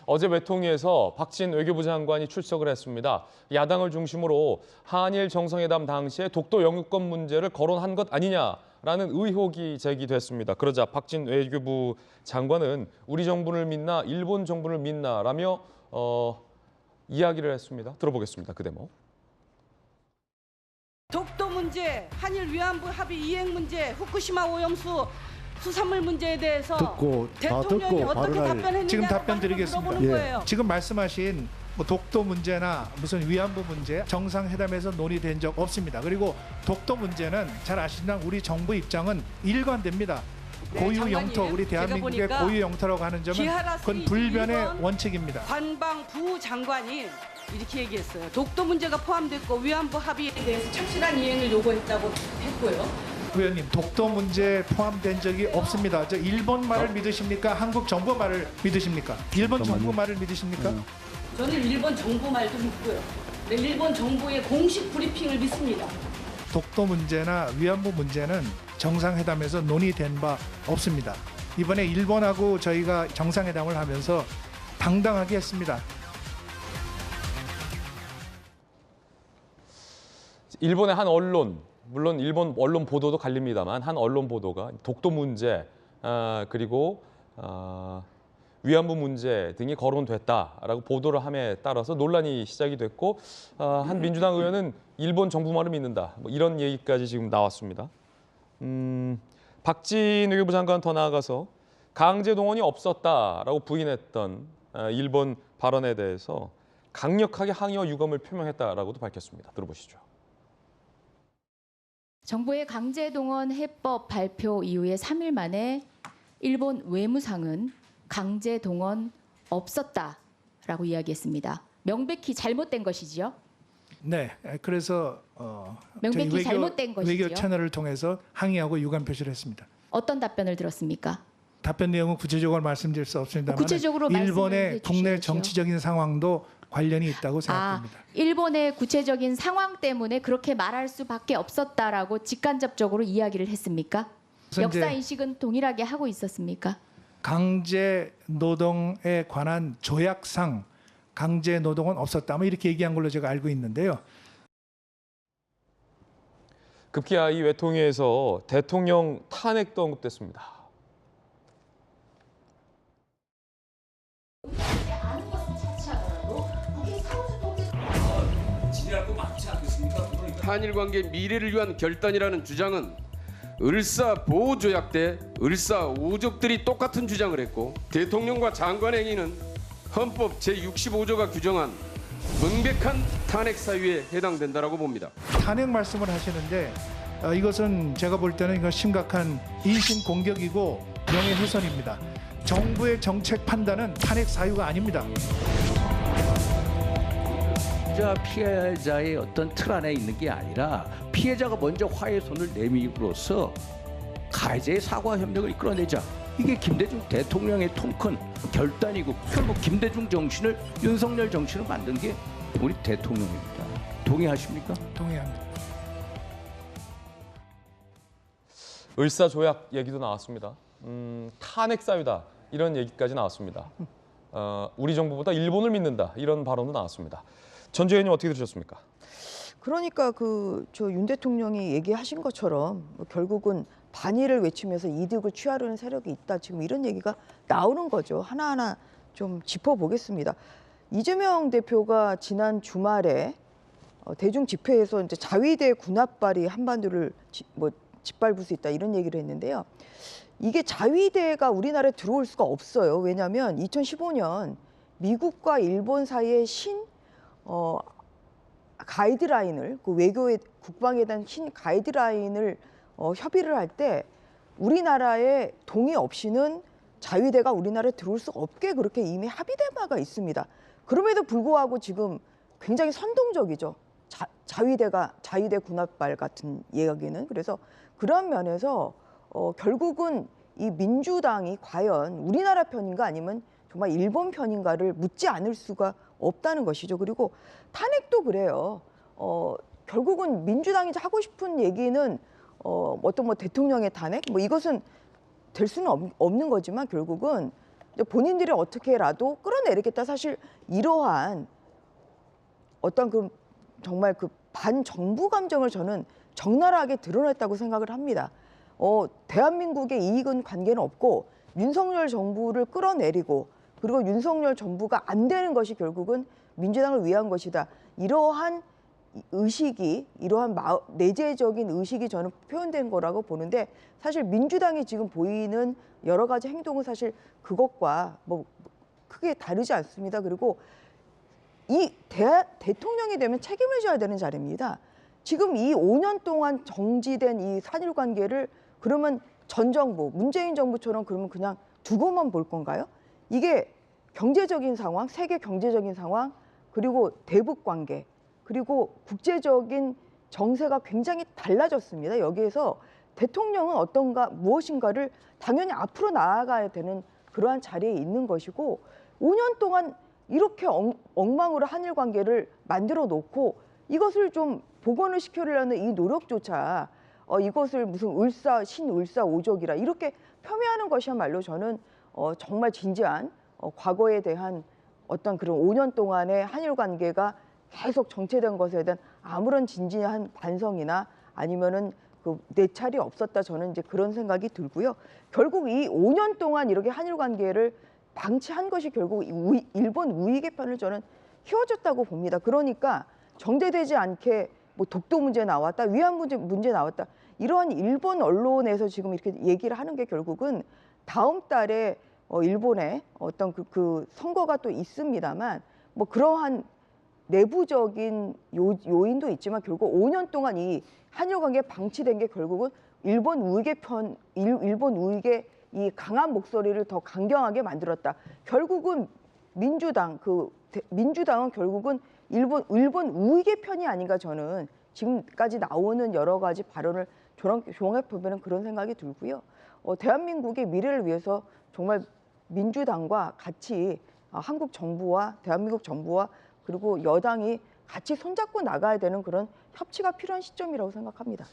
어제 외통위에서 박진 외교부 장관이 출석을 했습니다. 야당을 중심으로 한일 정상회담 당시에 독도 영유권 문제를 거론한 것 아니냐라는 의혹이 제기됐습니다. 그러자 박진 외교부 장관은 우리 정부를 믿나 일본 정부를 믿나라며 이야기를 했습니다. 들어보겠습니다. 그 대목. 독도 문제, 한일 위안부 합의 이행 문제, 후쿠시마 오염수 수산물 문제에 대해서 대통령이 어떻게 답변했느냐 지금 답변 드리겠습니다. 거예요. 지금 말씀하신 독도 문제나 무슨 위안부 문제 정상회담에서 논의된 적 없습니다. 그리고 독도 문제는 잘 아시지만 우리 정부 입장은 일관됩니다. 고유 영토, 우리 대한민국의 고유 영토라고 하는 점은 그건 불변의 원칙입니다. 관방부 장관이 이렇게 얘기했어요. 독도 문제가 포함됐고 위안부 합의에 대해서 착실한 이행을 요구했다고 했고요. 의원님, 독도 문제에 포함된 적이 없습니다. 저 일본 말을 믿으십니까? 한국 정부 말을 믿으십니까? 일본 정부 말을 믿으십니까? 저는 일본 정부 말도 믿고요. 네, 일본 정부의 공식 브리핑을 믿습니다. 독도 문제나 위안부 문제는 정상회담에서 논의된 바 없습니다. 이번에 일본하고 저희가 정상회담을 하면서 당당하게 했습니다. 일본의 한 언론, 물론 일본 언론 보도도 갈립니다만 한 언론 보도가 독도 문제 그리고 위안부 문제 등이 거론됐다라고 보도를 함에 따라서 논란이 시작이 됐고 한 민주당 의원은 일본 정부 말을 믿는다 뭐 이런 얘기까지 지금 나왔습니다. 박진 외교부 장관 더 나아가서 강제 동원이 없었다라고 부인했던 일본 발언에 대해서 강력하게 항의와 유감을 표명했다라고도 밝혔습니다. 들어보시죠. 정부의 강제동원 해법 발표 이후에 3일 만에 일본 외무상은 강제동원 없었다라고 이야기했습니다. 명백히 잘못된 것이지요? 네, 그래서 명백히 저희 잘못된 것이지요? 외교 채널을 통해서 항의하고 유감 표시를 했습니다. 어떤 답변을 들었습니까? 답변 내용은 구체적으로 말씀드릴 수 없습니다만 구체적으로 일본의 국내 주셔야죠. 정치적인 상황도 관련이 있다고 생각합니다. 일본의 구체적인 상황 때문에 그렇게 말할 수밖에 없었다라고 직간접적으로 이야기를 했습니까? 역사 인식은 동일하게 하고 있었습니까? 강제 노동에 관한 조약상 강제 노동은 없었다. 뭐 이렇게 얘기한 걸로 제가 알고 있는데요. 급기야 이 외통위에서 대통령 탄핵도 언급됐습니다. 한일 관계 미래를 위한 결단이라는 주장은 을사보호조약 때 을사오족들이 똑같은 주장을 했고 대통령과 장관 행위는 헌법 제65조가 규정한 명백한 탄핵 사유에 해당된다라고 봅니다. 탄핵 말씀을 하시는데 이것은 제가 볼 때는 이건 심각한 인신 공격이고 명예훼손입니다. 정부의 정책 판단은 탄핵 사유가 아닙니다. 피해자의 어떤 틀 안에 있는 게 아니라 피해자가 먼저 화해 손을 내밀므로써 가해자의 사과 협력을 이끌어내자. 이게 김대중 대통령의 통큰 결단이고 결국 김대중 정신을 윤석열 정신을 만든 게 우리 대통령입니다. 동의하십니까? 동의합니다. 을사조약 얘기도 나왔습니다. 탄핵 사유다 이런 얘기까지 나왔습니다. 우리 정부보다 일본을 믿는다 이런 발언도 나왔습니다. 전주 의원님 어떻게 들으셨습니까? 그러니까 저 윤 대통령이 얘기하신 것처럼 결국은 반일을 외치면서 이득을 취하려는 세력이 있다. 지금 이런 얘기가 나오는 거죠. 하나하나 좀 짚어보겠습니다. 이재명 대표가 지난 주말에 대중 집회에서 이제 자위대 군합발이 한반도를 짓밟을 수 있다 이런 얘기를 했는데요. 이게 자위대가 우리나라에 들어올 수가 없어요. 왜냐하면 2015년 미국과 일본 사이에 가이드라인을 외교의 국방에 대한 가이드라인을 협의를 할 때 우리나라의 동의 없이는 자위대가 우리나라에 들어올 수 없게 그렇게 이미 합의된 바가 있습니다. 그럼에도 불구하고 지금 굉장히 선동적이죠. 자위대 군합발 같은 이야기는. 그래서 그런 면에서 결국은 이 민주당이 과연 우리나라 편인가 아니면 정말 일본 편인가를 묻지 않을 수가 없다는 것이죠. 그리고 탄핵도 그래요. 결국은 민주당이 하고 싶은 얘기는 어떤 대통령의 탄핵 이것은 될 수는 없는 거지만 결국은 이제 본인들이 어떻게라도 끌어내리겠다. 사실 이러한 어떤 그 정말 그 반정부 감정을 저는 적나라하게 드러냈다고 생각을 합니다. 대한민국의 이익은 관계는 없고 윤석열 정부를 끌어내리고 그리고 윤석열 정부가 안 되는 것이 결국은 민주당을 위한 것이다. 이러한 의식이 이러한 내재적인 의식이 저는 표현된 거라고 보는데 사실 민주당이 지금 보이는 여러 가지 행동은 사실 그것과 뭐 크게 다르지 않습니다. 그리고 이 대통령이 되면 책임을 져야 되는 자리입니다. 지금 이 5년 동안 정지된 이 한일 관계를 그러면 전 정부, 문재인 정부처럼 그러면 그냥 두고만 볼 건가요? 이게 경제적인 상황, 세계 경제적인 상황, 그리고 대북 관계, 그리고 국제적인 정세가 굉장히 달라졌습니다. 여기에서 대통령은 어떤가, 무엇인가를 당연히 앞으로 나아가야 되는 그러한 자리에 있는 것이고 5년 동안 이렇게 엉망으로 한일 관계를 만들어 놓고 이것을 좀 복원을 시키려는 이 노력조차 이것을 무슨 신을사오적이라 이렇게 폄훼하는 것이야말로 저는 정말 진지한 과거에 대한 어떤 그런 5년 동안의 한일 관계가 계속 정체된 것에 대한 아무런 진지한 반성이나 아니면은 그 내찰이 없었다 저는 이제 그런 생각이 들고요. 결국 이 5년 동안 이렇게 한일 관계를 방치한 것이 결국 일본 우익의 편을 저는 키워줬다고 봅니다. 그러니까 정제되지 않게 뭐 독도 문제 나왔다, 위안부 문제 나왔다 이러한 일본 언론에서 지금 이렇게 얘기를 하는 게 결국은 다음 달에 일본의 어떤 그 선거가 또 있습니다만 뭐 그러한 내부적인 요인도 있지만 결국 5년 동안 이 한일 관계 방치된 게 결국은 일본 우익의 이 강한 목소리를 더 강경하게 만들었다. 결국은 민주당은 결국은 일본 우익의 편이 아닌가 저는 지금까지 나오는 여러 가지 발언을 종합해보면 그런 생각이 들고요. 대한민국의 미래를 위해서 정말 민주당과 같이 한국 정부와 대한민국 정부와 그리고 여당이 같이 손잡고 나가야 되는 그런 협치가 필요한 시점이라고 생각합니다.